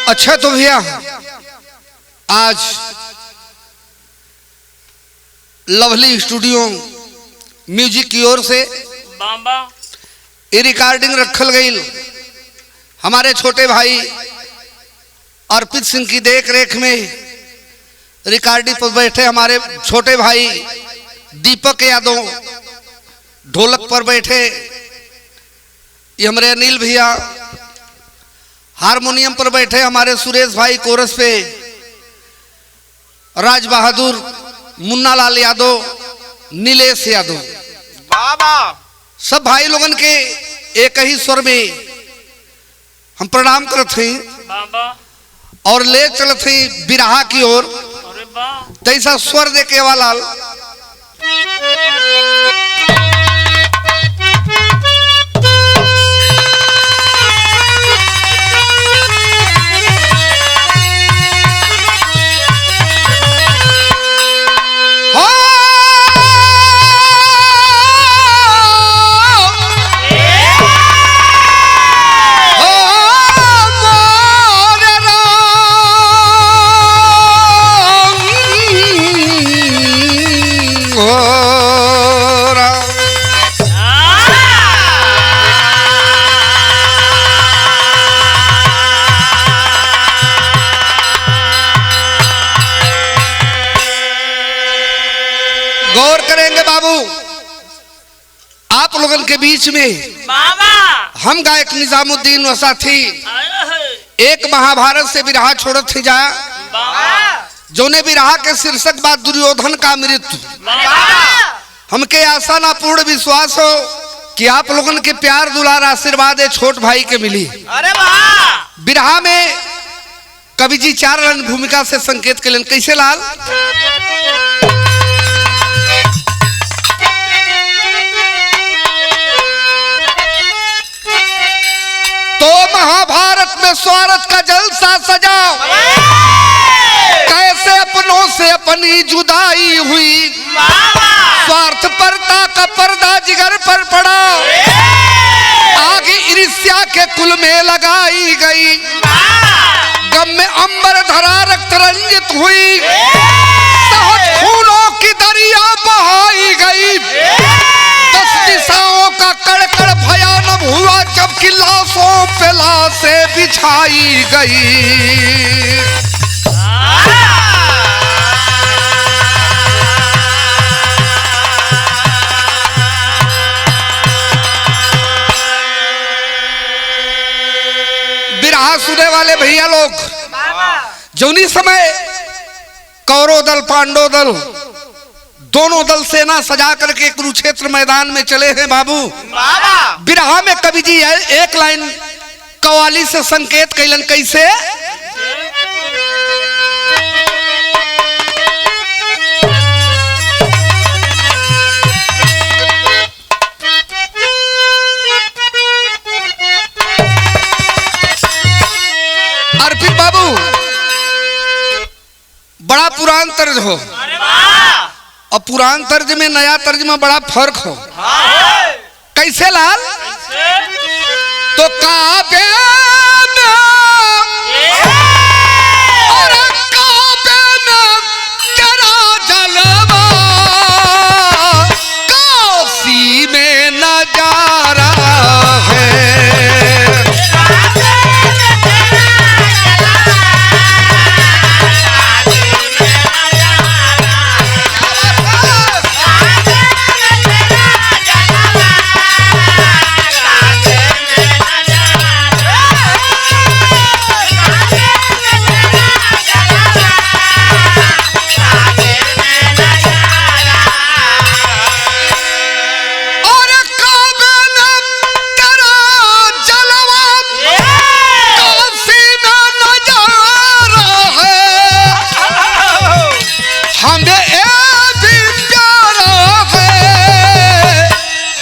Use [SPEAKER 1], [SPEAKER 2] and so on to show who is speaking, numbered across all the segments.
[SPEAKER 1] अच्छा तो भैया आज लवली स्टूडियो म्यूजिक की ओर से ये रिकॉर्डिंग रखल गई हमारे छोटे भाई अर्पित सिंह की देख रेख में रिकॉर्डिंग पर बैठे हमारे छोटे भाई दीपक यादव ढोलक पर बैठे, ये हमारे अनिल भैया हारमोनियम पर बैठे, हमारे सुरेश भाई कोरस पे, राज बहादुर, मुन्ना लाल यादव, नीलेश यादव,
[SPEAKER 2] बाबा
[SPEAKER 1] सब भाई लोगन के एक ही स्वर में हम प्रणाम करते हैं और ले चलते हैं बिरहा की ओर। तैसा स्वर दे के वाला गौर करेंगे बाबू। आप लोगों के बीच में हम गायक निजामुद्दीन व साथी एक महाभारत से बिरहा छोड़त ही जा, जोने बिरहा के शीर्षक बात दुर्योधन का मृत्यु। हमके आशा ना पूर्ण विश्वास हो कि आप लोगों के प्यार दुलार आशीर्वाद है छोट भाई के मिली।
[SPEAKER 2] अरे वाह!
[SPEAKER 1] बिरहा में कवि जी 4 रन भूमिका से संकेत के लिए कैसे लाल तो महाभारत में स्वार्थ का जलसा सजाओ, कैसे अपनों से अपनी जुदाई हुई, स्वार्थ परता का पर्दा जिगर पर पड़ा, आग ईर्ष्या के कुल में लगाई गई, गम में अंबर धरा रक्त रंजित हुई, सहज खूनों की दरिया बहाई गई, 10 दिशाओं का कड़कड़ भयानक हुआ जबकि लाशों पे लाशें बिछाई गई। बिरहा सुने वाले भैया लोग, जौनी समय कौरव दल पांडव दल दोनों दल सेना सजा करके कुरुक्षेत्र मैदान में चले हैं बाबू। बिरहा में कवि जी एक लाइन कव्वाली से संकेत कैलन कैसे अर्पित बाबू, बड़ा पुरान तर्ज हो और पुरान तर्ज में नया तर्ज में बड़ा फर्क हो। कैसे लाल तो काबे में और काबे में तेरा जलवा, काशी में नजारा है,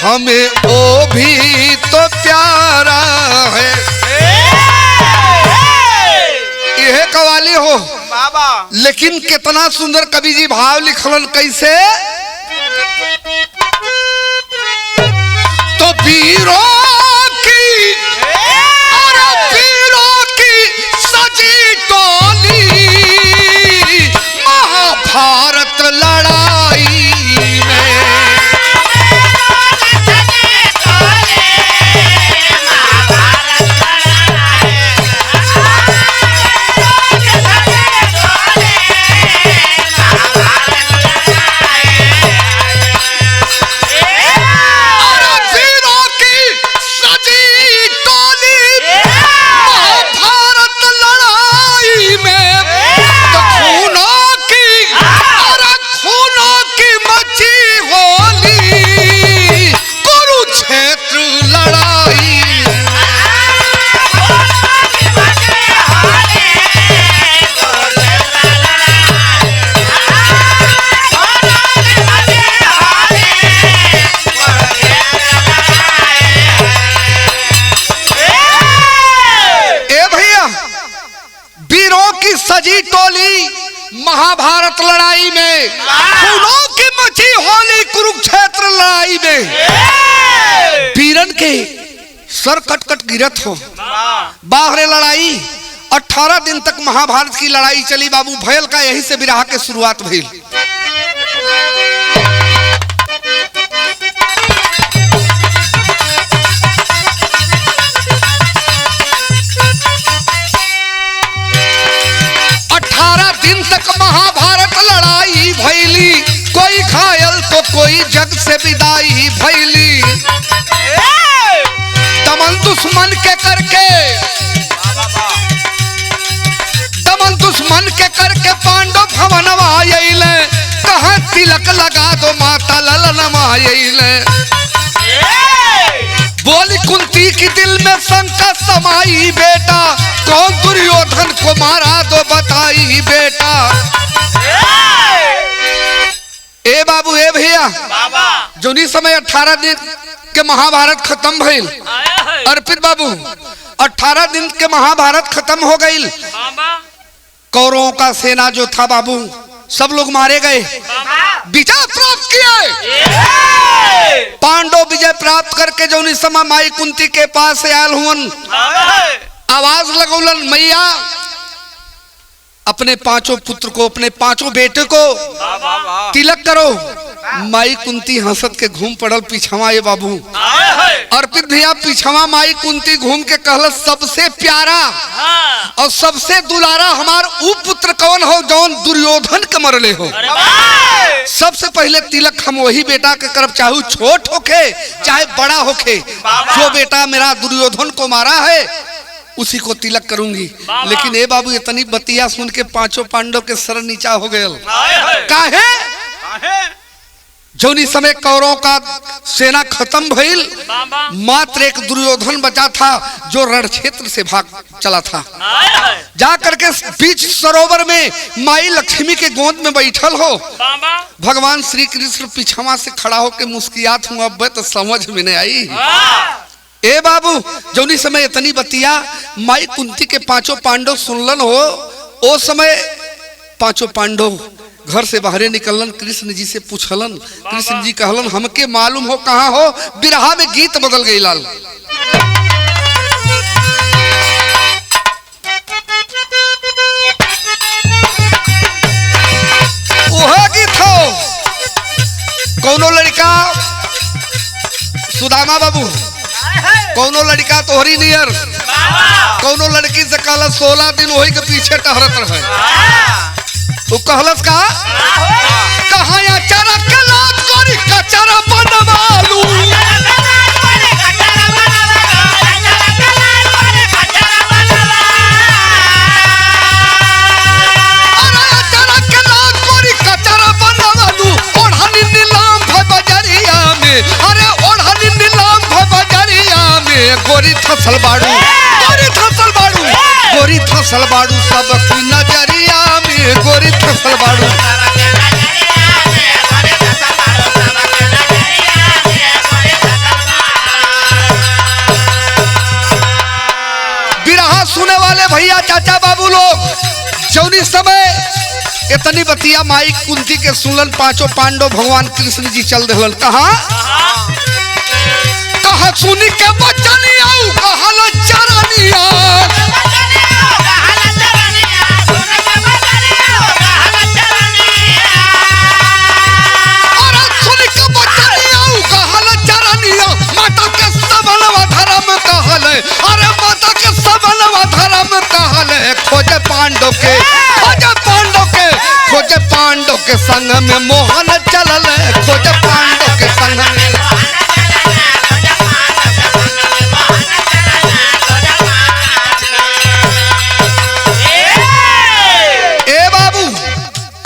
[SPEAKER 1] हमें वो भी तो प्यारा है। यह कव्वाली हो
[SPEAKER 2] बाबा,
[SPEAKER 1] लेकिन कितना सुंदर कवि जी भाव लिखलन कैसे तो वीरों की और वीरों की सजी की सजी टोली महाभारत लड़ाई में, फूलों की मची होली कुरुक्षेत्र लड़ाई में। वीरन के सर कट कट गिरत हो। बाहरे लड़ाई 18 दिन तक महाभारत की लड़ाई चली बाबू। भयल का यही से विरह के शुरुआत भइल। महाभारत लड़ाई भैली, कोई घायल तो कोई जग से विदाई भैली। दमन दुश्मन के करके, दमन दुश्मन के करके पांडव भवनवा आइले। कहाँ तिलक लगा दो माता ललनमा आइले। बोली कुंती की दिल में शंका समाई, बेटा कौन दुर्योधन को मारा दो बताई बेटा। ए बाबू ए भैया, जोनी समय 18 दिन के महाभारत खत्म भइल। अर्पित बाबू 18 दिन के महाभारत खत्म हो गई। कौरवों का सेना जो था बाबू सब लोग मारे गए, विजय प्राप्त किए। पांडव विजय प्राप्त करके जोनी समय माई कुंती के पास आयल हुन, आवाज लगौलन, मैया अपने 5 पुत्र को, अपने 5 बेटे को तिलक करो। माई कुंती हंसत के घूम पड़ल पीछवा। ये बाबू अर्पित भैया पीछवा माई कुंती घूम के कहल, सबसे प्यारा और सबसे दुलारा हमार ऊ पुत्र कौन हो जौन दुर्योधन के मरले हो। सबसे पहले तिलक हम वही बेटा के करब, चाहे छोट होके चाहे बड़ा होके। जो बेटा मेरा दुर्योधन को मारा है उसी को तिलक करूंगी। लेकिन ए बाबू इतनी बतिया सुन के 5 पांडव के सर नीचा हो गए। काहे? जौनी समय कौरवों का सेना खत्म भइल, मात्र एक दुर्योधन बचा था जो रण क्षेत्र से भाग चला था। जा करके बीच सरोवर में माई लक्ष्मी के गोद में बैठल हो। भगवान श्री कृष्ण पीछवा से खड़ा होकर मुस्कियात हूँ। अब तो समझ में नहीं आई। ए बाबू जौनी समय इतनी बतिया माई कुंती के 5 पांडव सुनलन हो। ओ समय 5 पांडव घर से बाहर निकलन, कृष्ण जी से पूछलन। कृष्ण जी कहलन, हमके मालूम हो कहाँ हो। बिरहा में गीत बदल गई लाल। वह गीत हो कौनो लड़का सुदामा बाबू, कौनो लड़का तोहरी नियर, कौनो लड़की से कहल 16 दिन वही के पीछे टहरत रहे। वो कहलस का कहाँ चरा कलात करी कचरा बनवालू। ओढ़नी नीलाम भय बजरिया में, अरे ओढ़नी नीलाम भय बजरिया में। गोरी थसल बाड़ू, गोरी थसल बाड़ू, गोरी थसल बाड़ू सब की नजरिया में। गोरी थसल बाड़ू। बिरहा सुने वाले भैया चाचा बाबू लोग, जौनी समय इतनी बतिया माई कुंती के सुनलन 5 पांडव भगवान कृष्ण जी चल दिलन। कहा कहा सुनी के बचनिया कहल चरनिया। अरे सुनी के बचनिया कहल चरनिया। माता के सबलवा धर्म कहल, अरे माता के सबलवा धर्म कहल। खोजे पांडव के, खोजे पांडव के, खोजे पांडव के संग में मोहन चलल। खोजे पांडव के संग में। ए बाबू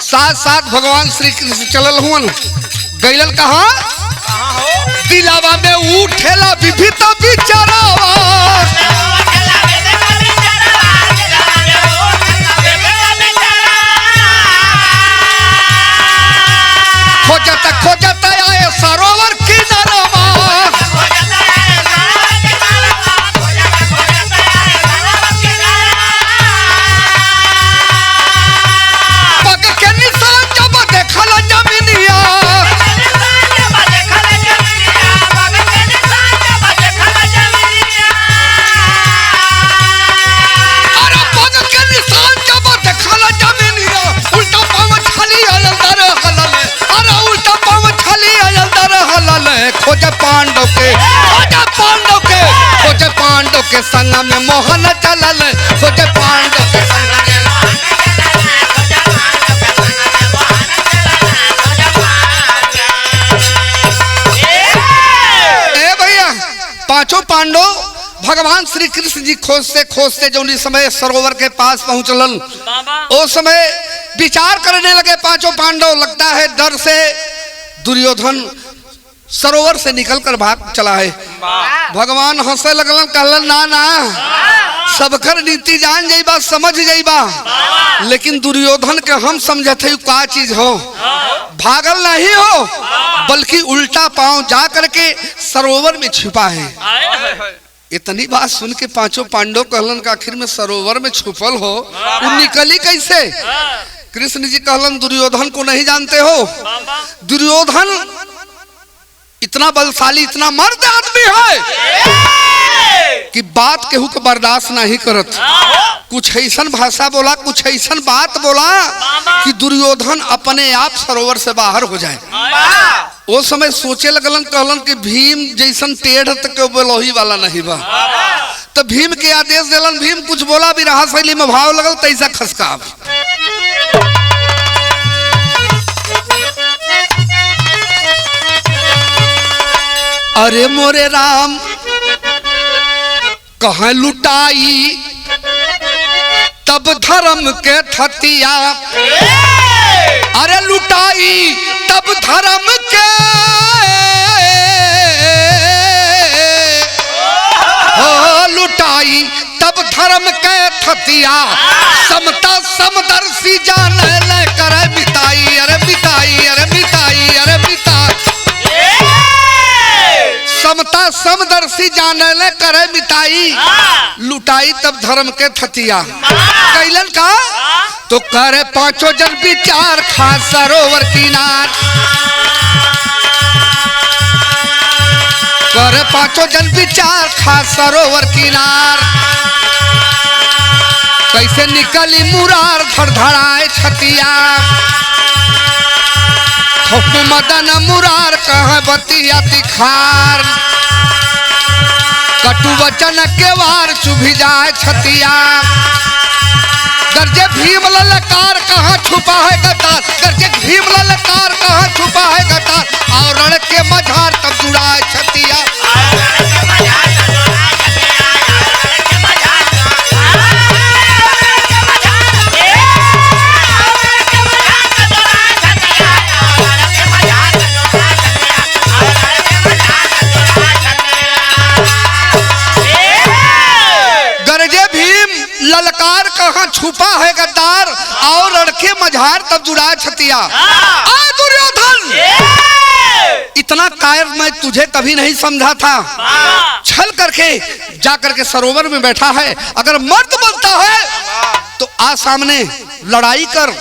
[SPEAKER 1] साथ साथ भगवान श्री कृष्ण चलल हुन। गैलन कहाँ? दिलावा में उठेला विभित विचारावा। खोजता खोजता आए सरोवर किनारवा। के संग में मोहन चलल खोज पांडव के संग में। ए भैया पांचों पांडव भगवान श्री कृष्ण जी खोजते जो समय सरोवर के पास पहुंचलन उस समय विचार करने लगे पांचों पांडव। लगता है डर से दुर्योधन सरोवर से निकलकर भाग चला है। भगवान हंसे लगलन कहलन ना ना सबकर नीति जान जाइबा समझ जाइबा, लेकिन दुर्योधन के हम समझते का चीज हो भागल नहीं हो बल्कि उल्टा पांव जा करके सरोवर में छिपा है। इतनी बात सुन के पांचों पांडव कहलन का आखिर में सरोवर में छुपल हो वो निकली कैसे। कृष्ण जी कहलन दुर्योधन को नहीं जानते हो, दुर्योधन इतना बलशाली इतना मर्द आदमी है कि बात केहू के बर्दाश्त नहीं करत। कुछ ऐसन भाषा बोला कुछ ऐसन बात बोला कि दुर्योधन अपने आप सरोवर से बाहर हो जाए। वो समय सोचे लगलन कहलन कि भीम जैसन टेढ़ तक बोलोही वाला नहीं बा। तो भीम के आदेश दिलन भीम कुछ बोला भी रहा शैली में भाव लगल तैसा खसका। अरे मोरे राम कहाँ लुटाई तब धर्म के थतिया। अरे लुटाई तब धर्म के हो लुटाई तब धर्म के थतिया। समता समदर्शी जान ले कर बिताई अरे बिताई अरे बिताई अरे बिताई। समता समदर्शी जाने ले करे मिताई लुटाई तब धर्म के थतिया। कैलन का तो करे पांचों जन विचार खास सरोवर किनार। करे पांचों जन विचार खास सरोवर किनार। कैसे निकली मुरार धड़धड़ाए छतिया। मदन मुरार कह बतिया तिखार। कटु वचन के वार चुभी जाए छतिया। गर्जे भीम ललकार कहाँ छुपा है गतार। गर्जे भीम ललकार कहाँ छुपा है गतार। और रण के मझार तब जुड़ाए छतिया। ललकार कहाँ छुपा है गद्दार और लड़के मझार तब जुड़ा छतिया। दुर्योधन इतना कायर मैं तुझे कभी नहीं समझा था। छल करके जा करके सरोवर में बैठा है। अगर मर्द बनता है तो आ सामने लड़ाई कर।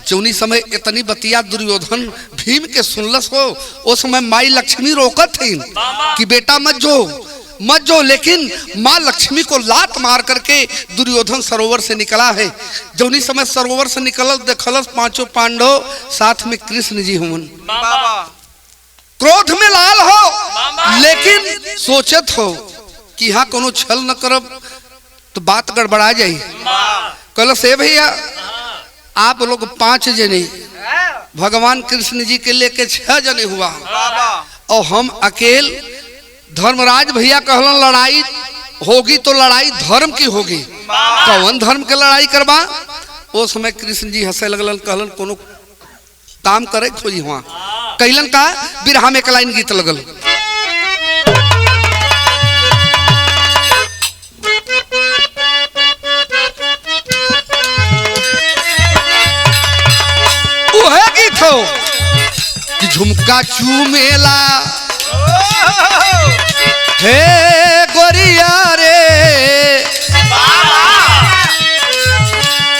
[SPEAKER 1] जौनी समय इतनी बतिया दुर्योधन भीम के सुनलस हो उस समय माई लक्ष्मी रोकत थी कि बेटा मत जो लेकिन माँ लक्ष्मी को लात मार करके दुर्योधन सरोवर से निकला है। जौनी समय सरोवर से निकल देखलस पांचों पांडव साथ में कृष्ण जी हुन। क्रोध में लाल हो लेकिन सोचत हो कि यहाँ कोनो छल न करब तो बात गड़बड़ा जाये। कहलस हे भैया आप लोग 5 जने भगवान कृष्ण जी के लेके 6 जने हुआ और हम अकेल। धर्मराज भैया कहलन लड़ाई होगी तो लड़ाई धर्म की होगी। कौन धर्म के लड़ाई करबा। उस समय कृष्ण जी हंसे लगलन कहलन कोनो काम करे खोजी वहाँ। कहलन का बिरहा में एक लाइन गीत लगल। उहे गीत हो कि झुमका चूमेला हे गोरिया रे।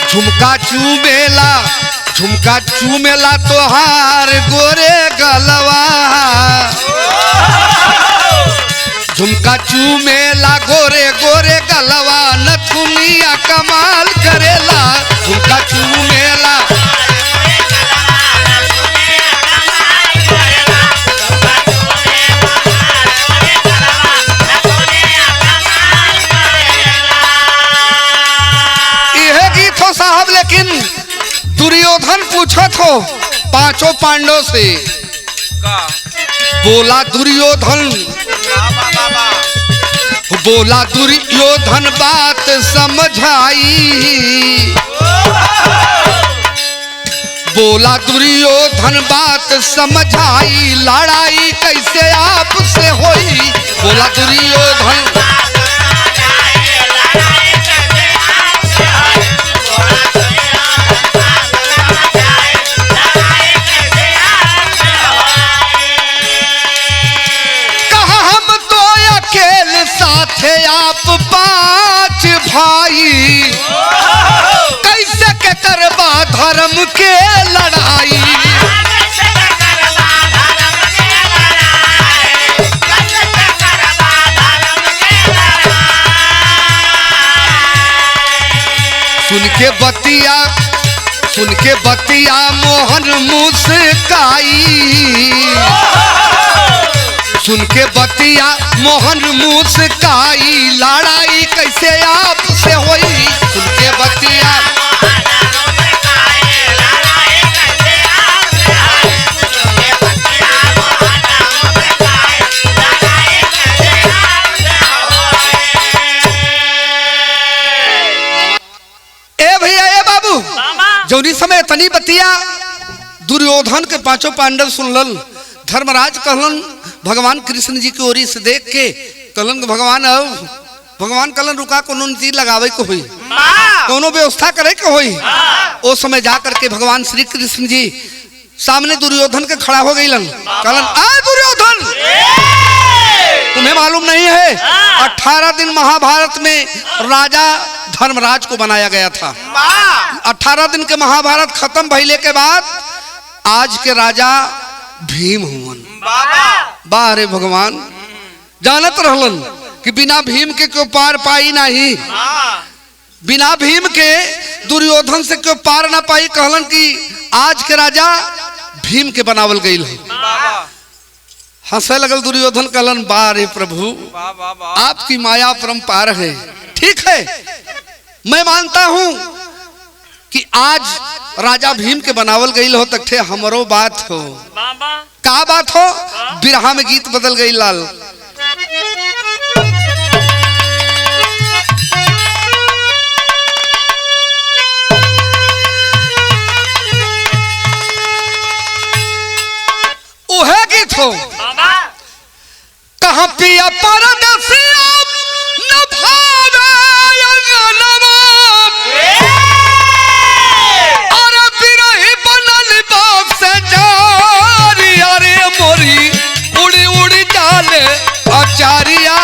[SPEAKER 1] झुमका चूमेला तोहार गोरे गलवा। झुमका चूमेला गोरे गोरे गलवा नथुनिया कमाल करेला। झुमका चूमेला लेकिन दुर्योधन पूछत हो पांचों पांडवों से।
[SPEAKER 2] का
[SPEAKER 1] बोला दुर्योधन,
[SPEAKER 2] बाबा बाबा
[SPEAKER 1] बोला दुर्योधन बात समझाई। बोला दुर्योधन बात समझाई, लड़ाई कैसे आपसे होई। बोला दुर्योधन, कहा हम तो अकेले साथे आप पांच भाई, कैसे के करबा धर्म के लड़ाई। सुन के बतिया मोहन मुस्काई। सुन के बतिया मोहन मुस्काई, लड़ाई कैसे आपसे होई। सुन के बतिया जौनी समय तनी बतिया दुर्योधन के पांचों पांडव सुनलन। धर्मराज कहलन भगवान कृष्ण जी की ओरी से देख के कहलन भगवान अब भगवान कहलन रुका कोनो नीति लगावे को हुई, कोनो व्यवस्था करे के हुई। ओ समय जा करके भगवान श्री कृष्ण जी सामने दुर्योधन के खड़ा हो गईलन। कहलन आ दुर्योधन, तुम्हें मालूम नहीं है 18 दिन महाभारत में राजा धर्मराज को बनाया गया था। 18 दिन के महाभारत खत्म भइले के बाद आज के राजा भीम हुवन। बा रे भगवान, जानत रहलन कि बिना भीम के क्यों पार पाई नहीं, बिना भीम के दुर्योधन से क्यों पार ना पाई। कहलन कि आज के राजा भीम के बनावल गईल है। हंसे लगल दुर्योधन। कहलन बा रे प्रभु, आपकी माया परंपार है। ठीक है, मैं मानता हूं कि आज राजा भीम के बनावल गई हो तक हमरो बात हो। का बात हो? बिरहा में गीत बदल गई लाल। उहे गीत हो कहाँ पिया परदेसिया न भावे मोरी उड़ी उड़ी जाले आचारिया।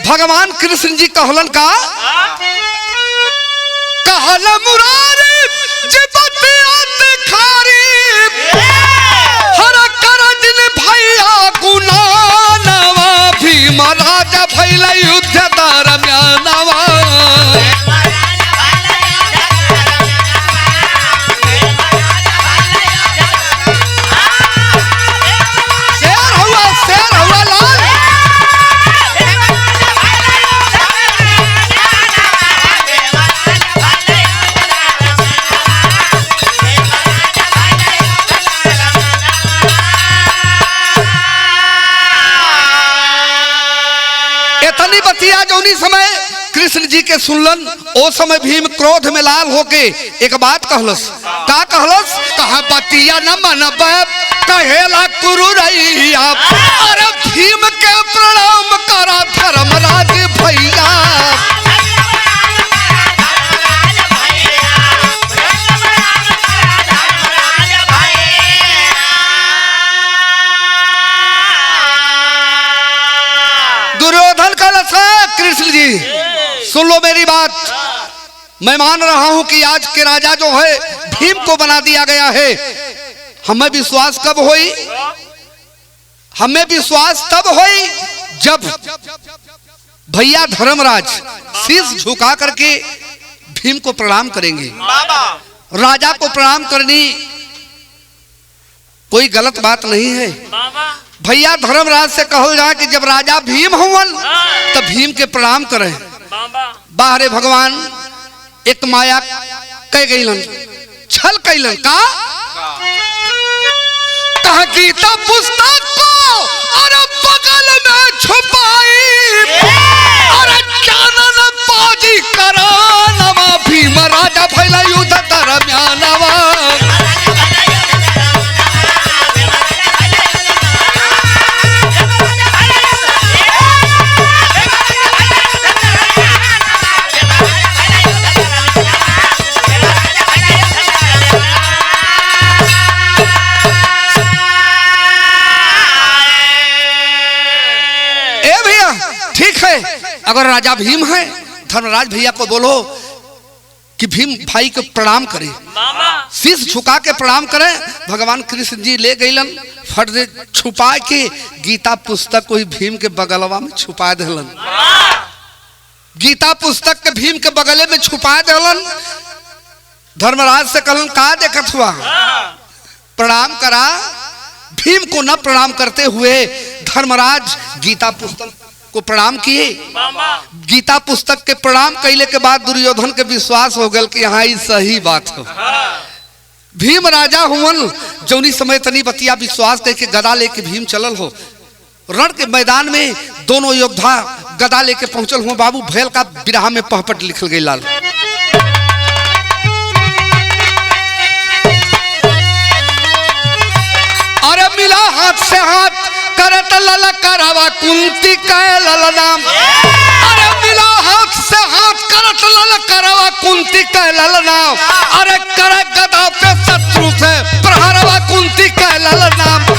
[SPEAKER 1] भगवान कृष्ण जी कहलन का कहल मुरारी जिबतियत खारी हर करजन भैया गुनानवा भीम राजा भैल युद्ध दरम्यानवा। शेर हुआ लाल। बतिया जौनी समय कृष्ण जी के सुनलन, ओ समय भीम क्रोध में लाल होके एक बात कहलस। का कहलस? कहा बतिया न मनब कहेला कुरु रैया, अरे भीम के प्रणाम करा धर्मराज भैया। दुर्योधन कहलस कृष्ण जी सुन लो मेरी बात, मैं मान रहा हूं कि आज के राजा जो है भीम को बना दिया गया है। हमें विश्वास कब होई? हमें विश्वास तब होई जब भैया धर्मराज शीश झुका करके भीम को प्रणाम करेंगे। राजा को प्रणाम करनी कोई गलत बात नहीं है। भैया धर्मराज से कहो जाए कि जब राजा भीम हुवन तब भीम के प्रणाम करें। बाहरे भगवान एक माया कह गईलन, छल कैलन का कहा गीता पुस्तक को अरे बगल में छुपाई अरे चानन पाजी करानवा भीम राजा भैला युद्ध दरम्यानवा। अगर राजा भीम है, धर्मराज भैया को बोलो कि भीम भाई को प्रणाम करे, शीश झुका के प्रणाम करे। भगवान कृष्ण जी ले गईलन, फट दे छुपा के गीता पुस्तक को भीम के बगलवा में छुपा देलन। गीता पुस्तक के भीम के बगले में छुपा देलन। धर्मराज से कहलन का देखत हुआ, प्रणाम करा। भीम को न प्रणाम करते हुए धर्मराज गीता पुस्तक को प्रणाम किए। गीता पुस्तक के प्रणाम कैले के बाद दुर्योधन के विश्वास हो गल कि हाँ सही बात हो। भीम राजा हुवन जौनी समय तनी बतिया विश्वास करके गदा लेके भीम चलल हो। रण के मैदान में दोनों योद्धा गदा लेके पहुंचल हो। बाबू भैल का बिरहा में पहपट लिखल गई लाल। अरे मिला हाथ से हाथ करत ललकारवा कुंती कै ललनाम। अरे मिला हाथ से हाथ करत ललकारवा कुंती कै ललनाम। अरे करे गदा पे शत्रु से प्रहारवा कुंती कै ललनाम।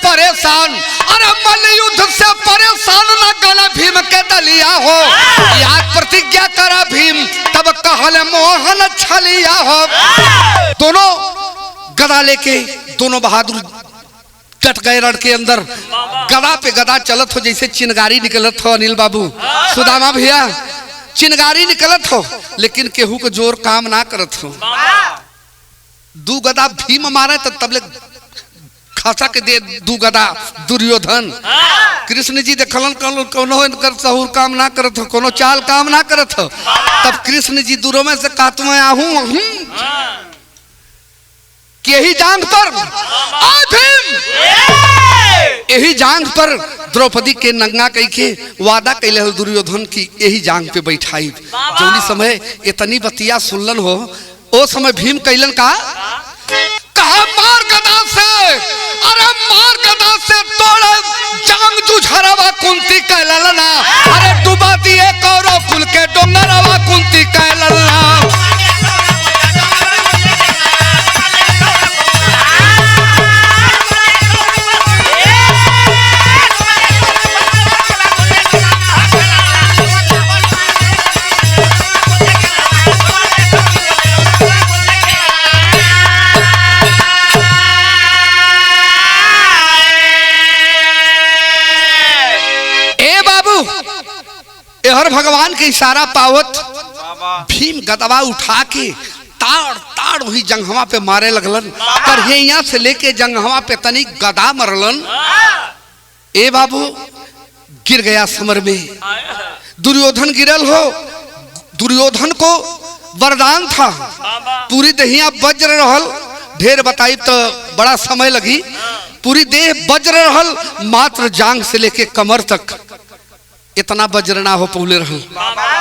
[SPEAKER 1] परेशान, अरे मल्ल युद्ध से परेशान न गला भीम के दलिया हो। याद प्रतिज्ञा करा भीम तब कहल मोहन छलिया हो। दोनों गदा लेके दोनों बहादुर कट गए रण के अंदर। गदा पे गदा चलत हो जैसे चिनगारी निकलत हो। अनिल बाबू सुदामा भैया चिनगारी निकलत हो लेकिन केहू को जोर काम ना करत हो। दू गदा भीम मारे तो तबले खासा के दे दू गदा दुर्योधन। कृष्ण जी देखलन कोनो कर सहूर काम ना करत हो, कोनो चाल काम ना करत हो। तब कृष्ण जी दूरों में से कहत मैं आहूं कि यही जांग पर आ भीम, यही जांग पर द्रौपदी के नंगा कह के वादा कैले दुर्योधन की यही जांग पे बैठाई। जौनी समय इतनी बतिया सुनलन हो ओ समय भीम कैलन का कहा मार गदा से, अरे मार गदा से तोड़ जांग जुझरवा कुंती कै ललना। अरे डुबा दिए कौरव कुल के डोंगरवा कुंती कै ललना। हर भगवान के इशारा पावत भीम गदवा उठा के ताड़ ताड़ वही जंगहवा पे मारे लगलन। करहिया से लेके जंगहवा पे तनी गदा मरलन। ए बाबू गिर गया समर में। दुर्योधन गिरल हो। दुर्योधन को वरदान था, पूरी देहिया वज्र रहल। ढेर बताई तो बड़ा समय लगी। पूरी देह वज्र रहल, मात्र जांग से लेके कमर तक इतना वज्रना हो पौले रहल।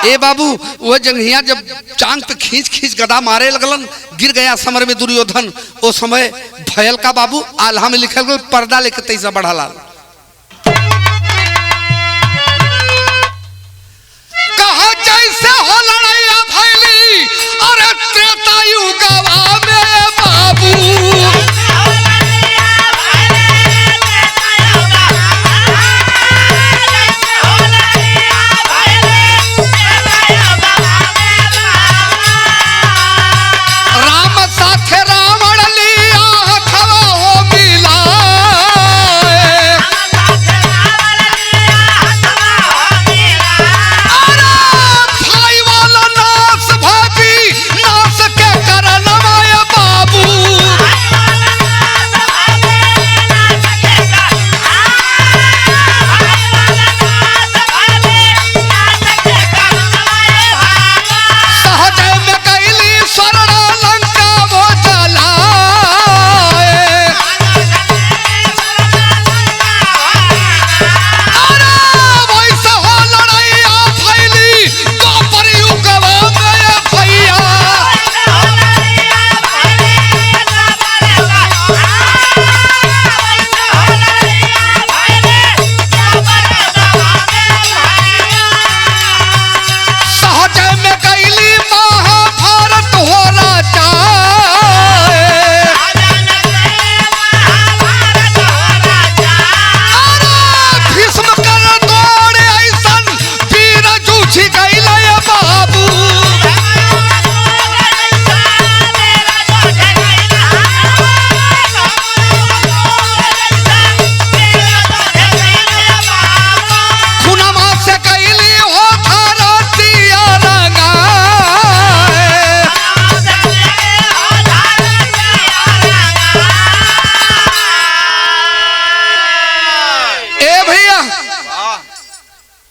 [SPEAKER 1] ए बाबू वो जंघिया जब चांग पे खींच खींच गदा मारे लगलन, गिर गया समर में दुर्योधन। ओ समय भयल का बाबू आल्हा में लिखल गल, पर्दा लेके तैसा बढ़ा लाल। कहा जैसे हो लड़ाइया भैली अरे त्रेता युगवा में बाबू।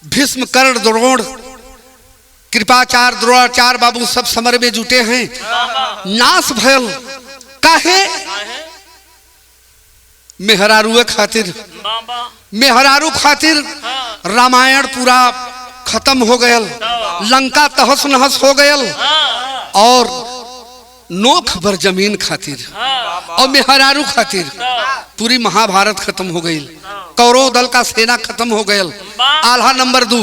[SPEAKER 1] भीष्म कर्ण द्रोण कृपाचार्य द्रोणाचार्य बाबू सब समर में जुटे हैं। नाश भयल काहे मेहरारू खातिर, मेहरारू खातिर रामायण पूरा खत्म हो गयल, लंका तहस नहस हो गयल और नोख भर जमीन खातिर और मेहरारू खातिर पूरी महाभारत खत्म हो गई। कौरव दल का सेना खत्म हो गयल। आल्हा नंबर 2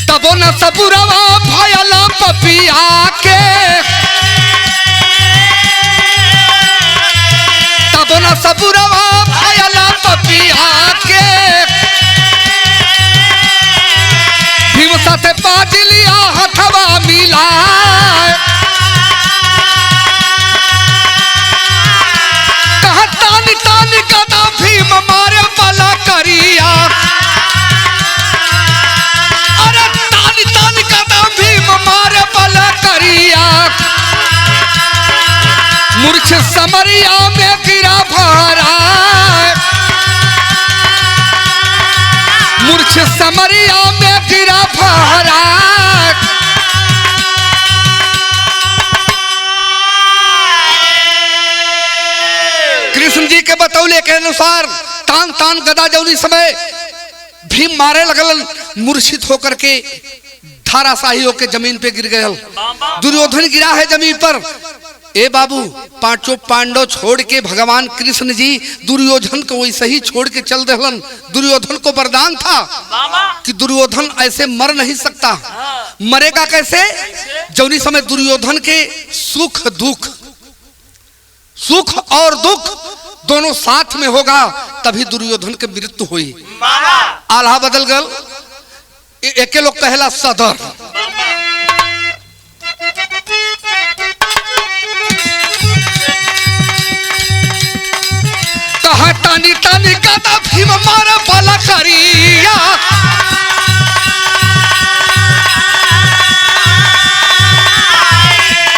[SPEAKER 1] तबो न सबुरवा भयला पपिया के, तबो न सबुरवा भयला पपिया के, भीम साथे पाज लिया हथवा मिला, कहा तानी तानी गदा भीम मारे बला करिया, अरे तानी तानी गदा भीम मारे बला करिया, मूर्छ समरिया में गिरा भारा, मूर्छ समरिया में गिरा भारा। कृष्ण जी के बतौले के अनुसार तान तान गदा जौनी समय भीम मारे लगलन, मूर्छित होकर के धाराशाही होकर जमीन पे गिर गए। दुर्योधन गिरा है जमीन पर। ए बाबू पांचों पांडव छोड़ के भगवान कृष्ण जी दुर्योधन को वैसे ही छोड़ के चल देहलन। दुर्योधन को वरदान था कि दुर्योधन ऐसे मर नहीं सकता। मरेगा कैसे? जौनी समय दुर्योधन के सुख दुख, सुख और दुख दोनों साथ में होगा तभी दुर्योधन के मृत्यु हुई। आल्हा बदल गल। एक लोग कहला सदर, कहा तानी तानी गदा भीम मारे बला करिया,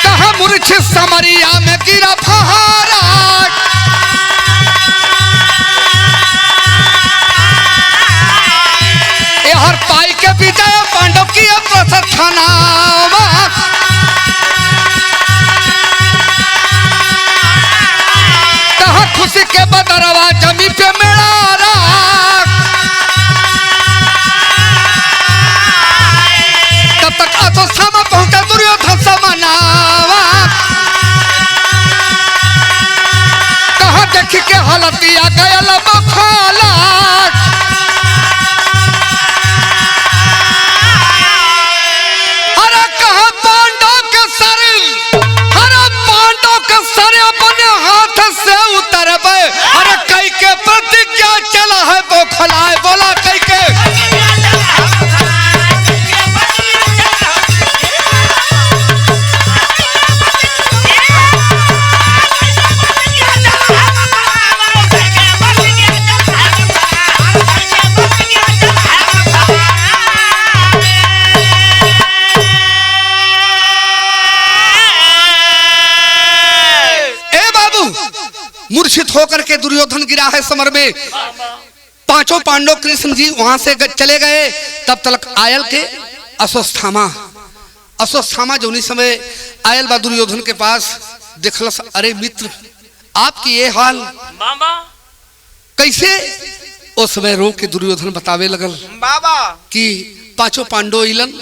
[SPEAKER 1] कहा मूर्छ समरिया में गिरा फहारा, हर पाई के विजय पांडव की प्रस्थानावा, कहा खुशी बरतिया गयल बखाला। अरे कहा पांडव के सर, अरे पांडव के सर अपने हाथ से उतरबे। अरे कई के प्रतिज्ञा चला है बौखलाए, बोला कई के मूर्छित होकर के दुर्योधन गिरा है समर में। पांचों पांडव कृष्ण जी वहां से चले गए। तब तक आयल के अश्वत्थामा, अश्वत्थामा जो उन्हीं समय आयल बा दुर्योधन के पास, देखलस अरे मित्र आपकी ये हाल
[SPEAKER 2] बाबा
[SPEAKER 1] कैसे। उस समय रो के दुर्योधन बतावे लगल
[SPEAKER 2] बाबा
[SPEAKER 1] कि पांचों पांडव इलन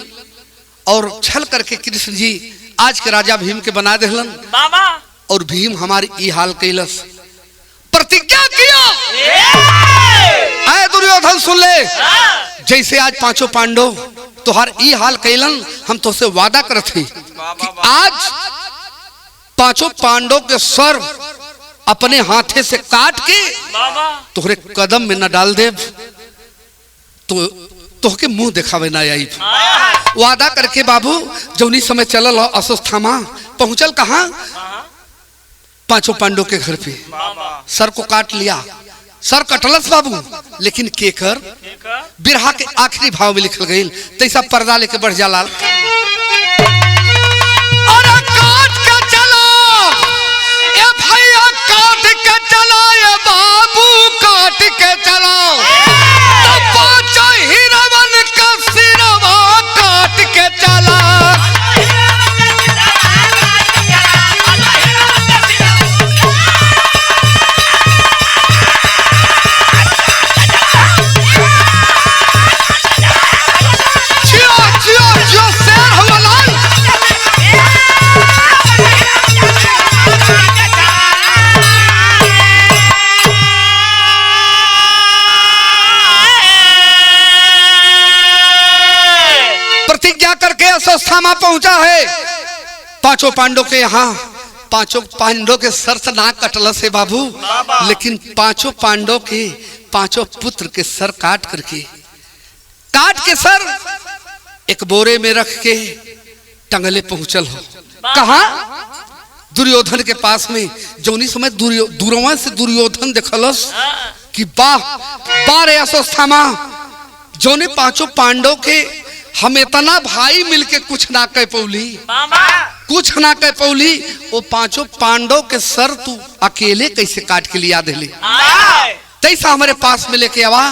[SPEAKER 1] और छल करके कृष्ण जी आज के राजा भीम के बना देहलन
[SPEAKER 2] बाबा,
[SPEAKER 1] और भीम हमारी ई हाल कैलस। प्रतिज्ञा किया आए दुर्योधन सुन ले, जैसे आज पांचों पांडव तुहार ई हाल कैलन, हम तो से वादा करत ही कि आज पांचों पांडव के सर अपने हाथे से काट के तोहरे कदम में न डाल दे तो तोहके मुंह दिखावे ना आई। वादा करके बाबू जौनी समय चलल अश्वत्थामा पहुंचल कहाँ, पांचों पांडव के घर पे सर को काट लिया। सर कटलस बाबू, लेकिन केकर बिरहा के आखिरी भाव में लिखल गई, तैसा पर्दा लेके बढ़ जाला। अरे काट के चला ए भैया, काट के चला ए बाबू, काट के चला तो पांचों हिरवन का सिरवा काट के चला। अश्वत्थामा पहुंचा है पांचों पांडव के यहाँ। पांचों पांडव के सर से ना कटल से बाबू, लेकिन पांचों पांडव के पांचों पुत्र के सर काट के सर एक बोरे में रख के टंगले पहुंचल हो। कहा दुर्योधन के पास में। जौनी समय दूरवा से दुर्योधन देखलस कि वाह बारे अश्वत्थामा, जौने पांचों पांडव के हम इतना भाई मिलके कुछ ना कह पौली, वो पांचों पांडव के सर तू अकेले कैसे काट के लिया दिले, तैसा हमारे पास में लेके आवा।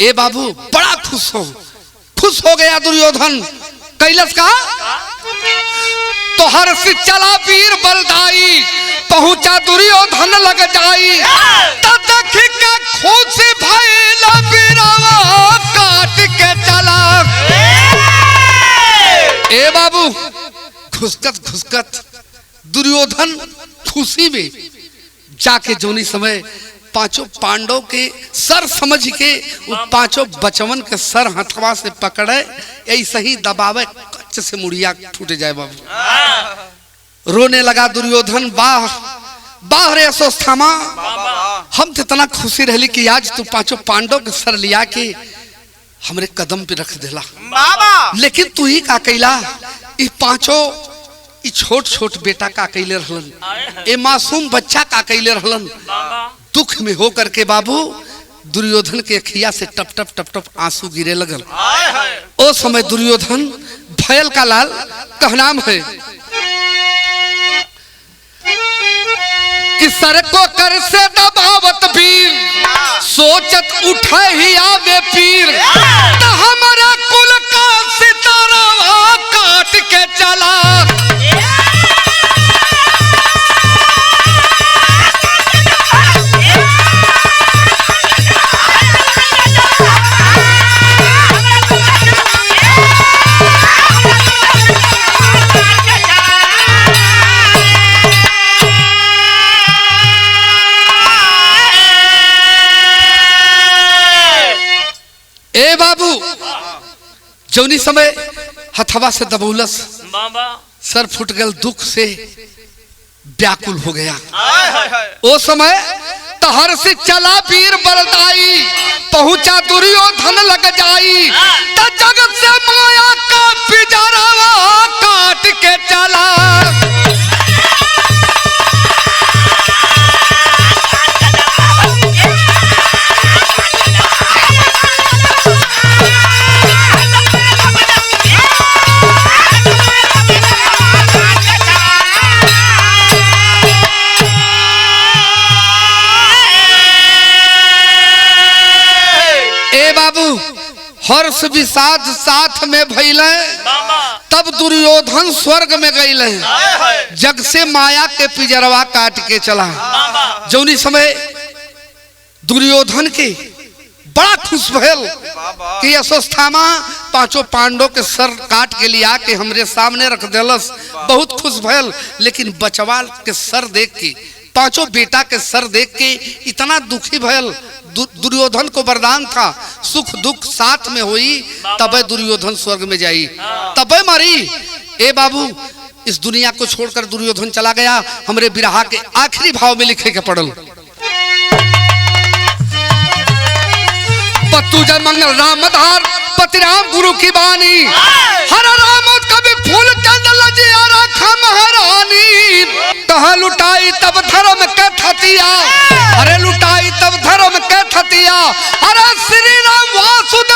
[SPEAKER 1] ए बाबू बड़ा खुश हो गया दुर्योधन। कैलस का तो हर से चला वीर बलदाई, पहुंचा दुर्योधन लग जाई, खुद से भइला वीरवा काट के चला। ए बाबू घुसकत दुर्योधन खुशी में जाके जोनी समय पांचों पांडव के सर समझ के वो पांचों बचवन के सर हथवा से पकड़े, ऐसे ही दबावे कच्चे से मुड़िया टूट जाए बाबू। रोने लगा दुर्योधन, बाह रे अश्वत्थामा, हम तो इतना खुशी रहली कि आज तू पांचों पांडव के सर लिया के हमरे कदम पे रख देला, लेकिन तू ही का कैला, ई पांचों ई छोट बेटा का कैले रहलन, ए मासूम बच्चा का कैले रहलन। दुख में हो करके बाबू दुर्योधन के अखिया से टप टप आंसू गिरे लगल। ओ समय दुर्योधन भयल का लाल कहनाम है कि सर को कर से दबावत वीर, सोचत उठे ही आवे पीर, तो हमारा कुल का सितारा काट के चला। जौनी समय हथवा से दबौलस,
[SPEAKER 3] बाबा
[SPEAKER 1] सर फुट गल, दुख से व्याकुल हो गया।
[SPEAKER 2] हाय हाय हाय
[SPEAKER 1] ओ समय तहर से चला वीर बरदाई, पहुंचा दुर्योधन लग जाई, त जगत से माया का पिंजरावा काट के चला। हर्ष विषाद साथ में भइले, तब दुर्योधन स्वर्ग में गइले, जग से माया के पिंजरवा काट के चला। जौनी समय दुर्योधन के बड़ा खुश भइल कि अश्वत्थामा पांचों पांडव के सर काट के लिया के हमरे सामने रख देलस, बहुत खुश भइल। लेकिन बचवा के सर देख के, पांचों बेटा के सर देख के इतना दुखी भइल। दुर्योधन को वरदान था सुख दुख साथ में हुई, तबे दुर्योधन स्वर्ग में जाई, तबे मरी। ए बाबू, इस दुनिया को छोड़कर दुर्योधन चला गया। हमरे बिरहा के आखिरी भाव में लिखे के पड़ल, पत्तू जय मंगल राम धार, पति राम गुरु की बानी, हर राम कभी फूल चंद लजिया राखा महारानी। कहा लुटाई तब धर्म के थतिया, अरे लुटाई तब धर्म के थतिया, अरे श्री राम वासुदेव।